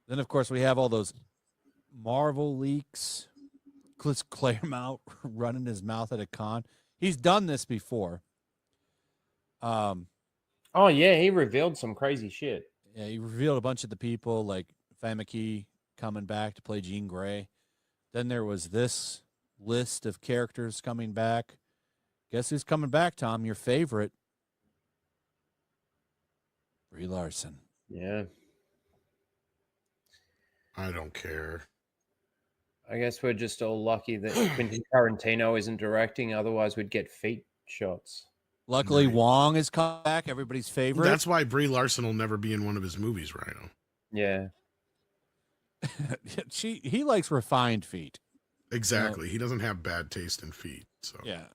Then, of course, we have all those Marvel leaks. Chris Claremont running his mouth at a con. He's done this before. Oh yeah, he revealed some crazy shit. Yeah, he revealed a bunch of the people like Famke coming back to play Jean Grey. Then there was this list of characters coming back. Guess who's coming back, Tom? Your favorite, Brie Larson. Yeah. I don't care. I guess we're just all lucky that Quentin Tarantino isn't directing. Otherwise, we'd get feet shots. Luckily, Right. Wong is coming back. Everybody's favorite. That's why Brie Larson will never be in one of his movies, Rhino. Yeah. He likes refined feet. Exactly. He doesn't have bad taste in feet. So Yeah.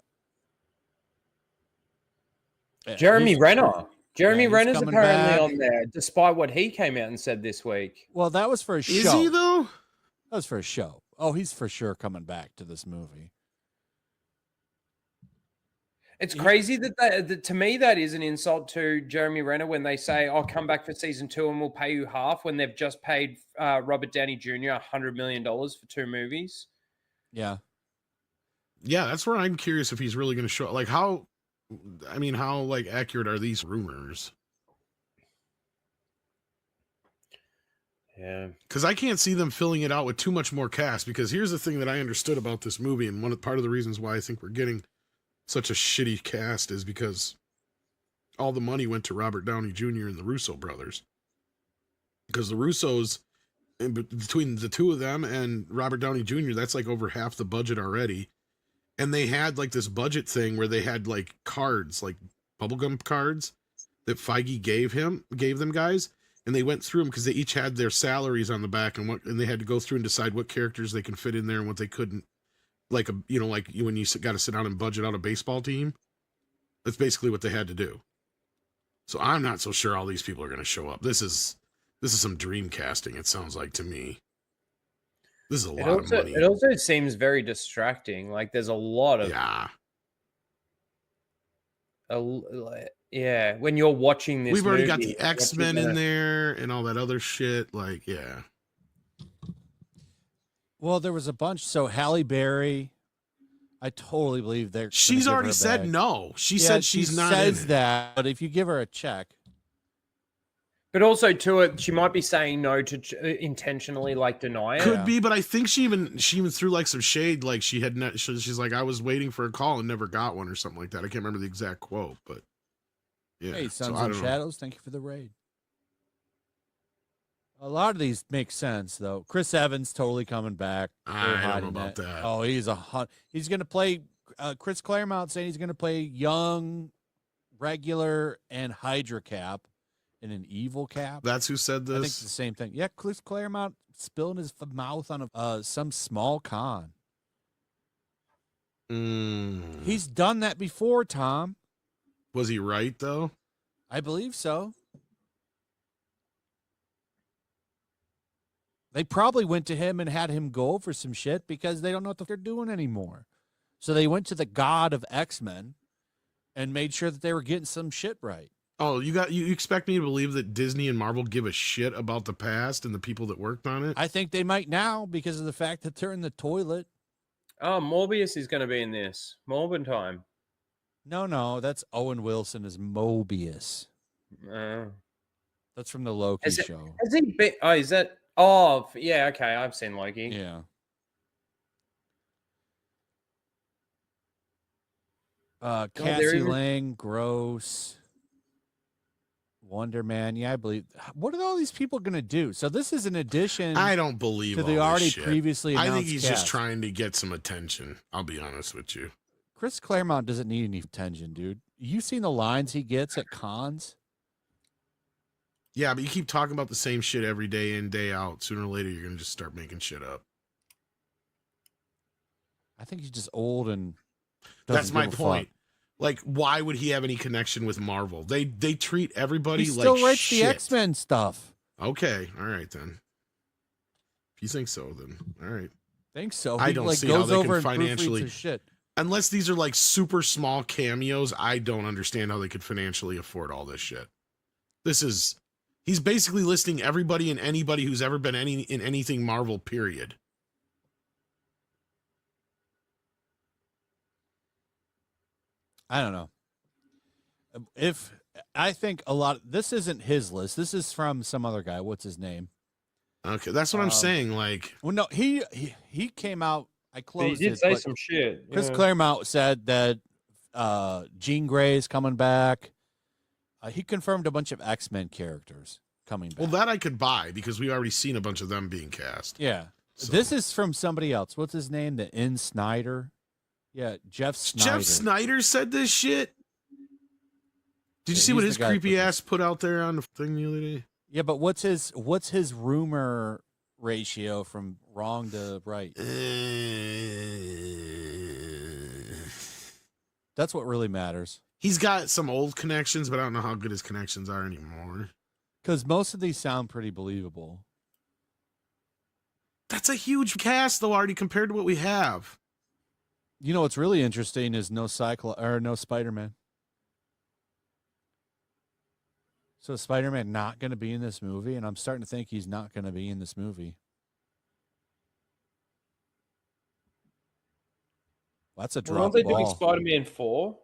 Jeremy Renner. Jeremy he's Renner's coming apparently back. on there, despite what he came out and said this week. Well, that was for a show. is he though? That was for a show. Oh, he's for sure coming back to this movie. It's crazy that to me that is an insult to Jeremy Renner when they say, "I'll come back for season 2 and we'll pay you half," when they've just paid Robert Downey Jr. $100 million for 2 movies. Yeah. Yeah, that's where I'm curious if he's really going to show. Like how like accurate are these rumors? Yeah, because I can't see them filling it out with too much more cast. Because here's the thing that I understood about this movie, and part of the reasons why I think we're getting such a shitty cast is because all the money went to Robert Downey Jr. and the Russo brothers. Because the Russos, between the two of them and Robert Downey Jr., that's like over half the budget already. And they had like this budget thing where they had like cards, like bubblegum cards that Feige gave them guys. And they went through them because they each had their salaries on the back and they had to go through and decide what characters they can fit in there and what they couldn't. Like when you got to sit down and budget out a baseball team. That's basically what they had to do. So I'm not so sure all these people are going to show up. This is some dream casting, it sounds like to me. This is a lot of money. It also seems very distracting. Like there's a lot of yeah. When you're watching this, we've already got the X-Men in there and all that other shit. Like, yeah. Well, there was a bunch. So Halle Berry, I totally believe they're. She's already said no. She said she's not. Says that, but if you give her a check. But also to it, she might be saying no to intentionally, like deny it. Could be, but I think she even threw like some shade, like she had. She's like, I was waiting for a call and never got one, or something like that. I can't remember the exact quote, but yeah. Hey, Sons and Shadows, thank you for the raid. A lot of these make sense though. Chris Evans totally coming back. I don't know about that. Oh, he's going to play. Chris Claremont saying he's going to play young, regular, and Hydra Cap. In an evil cap. That's who said this? I think it's the same thing. Yeah, Chris Claremont spilling his mouth on some small con. He's done that before, Tom. Was he right, though? I believe so. They probably went to him and had him go over some shit because they don't know what they're doing anymore. So they went to the god of X-Men and made sure that they were getting some shit right. Oh, you expect me to believe that Disney and Marvel give a shit about the past and the people that worked on it? I think they might now because of the fact that they're in the toilet. Oh, Morbius is going to be in this. Morbin time. No, that's Owen Wilson as Mobius. That's from the Loki show. Has he been? Oh, is that? Oh, yeah. Okay, I've seen Loki. Yeah. Cassie Lang, gross. Wonder Man, yeah, I believe. What are all these people going to do? So this is an addition. I don't believe to all the already this shit. previously announced I think he's cast. just trying to get some attention. I'll be honest with you. Chris Claremont doesn't need any attention, dude. You seen the lines he gets at cons? Yeah, but you keep talking about the same shit every day in, day out. Sooner or later, you're going to just start making shit up. I think he's just old and. That's my point. Like, why would he have any connection with Marvel? They treat everybody he like still writes shit. the X-Men stuff. Okay, all right then. If you think so, then all right. Think so. I don't see how they can financially. Shit. Unless these are like super small cameos, I don't understand how they could financially afford all this shit. This is He's basically listing everybody and anybody who's ever been in anything Marvel, period. I don't know. If I think a lot, this isn't his list. This is from some other guy. What's his name? Okay, that's what I'm saying. Like, well, no, he came out. I But he closed did it. say but some shit. Chris yeah. Claremont said that Jean Grey's coming back. He confirmed a bunch of X-Men characters coming back. well, that I could buy because we already seen a bunch of them being cast. yeah. So. This is from somebody else. What's his name? The N. Snyder. Yeah, Jeff Snyder. Jeff Snyder said this shit. Did you Yeah, see what he's his the guy creepy that put ass put out there on the thing the other day? Yeah, but what's his rumor ratio from wrong to right? That's what really matters. He's got some old connections, but I don't know how good his connections are anymore. Because most of these sound pretty believable. That's a huge cast, though, already compared to what we have. You know what's really interesting is no Spider-Man. So Spider-Man not going to be in this movie, and I'm starting to think he's not going to be in this movie. Well, that's a drop Aren't they ball. doing Spider-Man 4?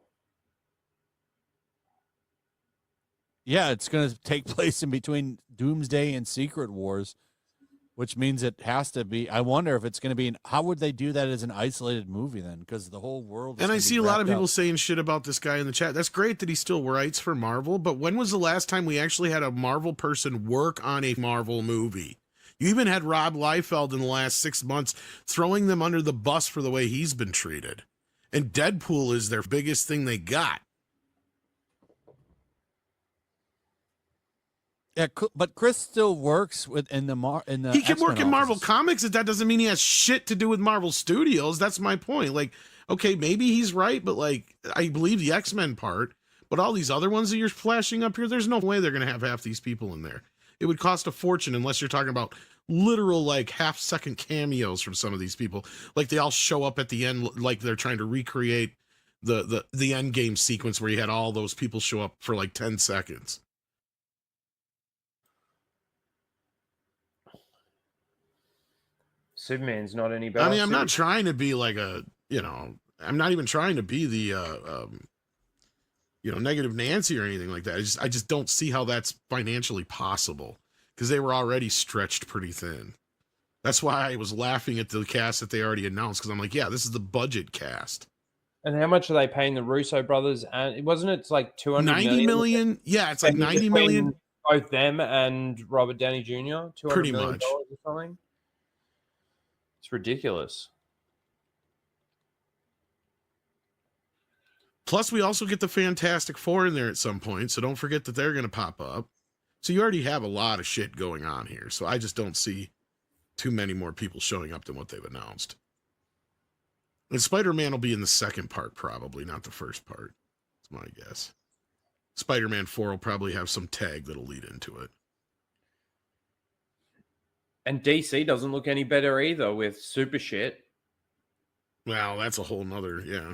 Yeah, it's going to take place in between Doomsday and Secret Wars, which means it has to be. I wonder if it's going to be. How would they do that as an isolated movie then? Because the whole world. And I see a lot of people saying shit about this guy in the chat. That's great that he still writes for Marvel, but when was the last time we actually had a Marvel person work on a Marvel movie? You even had Rob Liefeld in the last 6 months throwing them under the bus for the way he's been treated. And Deadpool is their biggest thing they got. Yeah, but Chris still works in the He can work in Marvel office. Comics. That doesn't mean he has shit to do with Marvel Studios. That's my point. Like, okay, maybe he's right, but like, I believe the X-Men part, but all these other ones that you're flashing up here, there's no way they're going to have half these people in there. It would cost a fortune unless you're talking about literal like half-second cameos from some of these people. Like they all show up at the end, like they're trying to recreate the end game sequence where you had all those people show up for like 10 seconds. Superman's not any better. I mean, I'm not trying to be like I'm not even trying to be the negative Nancy or anything like that. I just don't see how that's financially possible because they were already stretched pretty thin. That's why I was laughing at the cast that they already announced because I'm like, yeah, this is the budget cast. And how much are they paying the Russo brothers? And wasn't it like 90 million? Yeah, it's like 90 million. Both them and Robert Downey Jr. Pretty $200 million much. or something. It's ridiculous. Plus, we also get the Fantastic Four in there at some point, so don't forget that they're going to pop up. So you already have a lot of shit going on here. So I just don't see too many more people showing up than what they've announced. And Spider-Man will be in the second part, probably, not the first part. That's my guess. Spider-Man 4 will probably have some tag that'll lead into it. And DC doesn't look any better either with super shit. Well, that's a whole nother, yeah.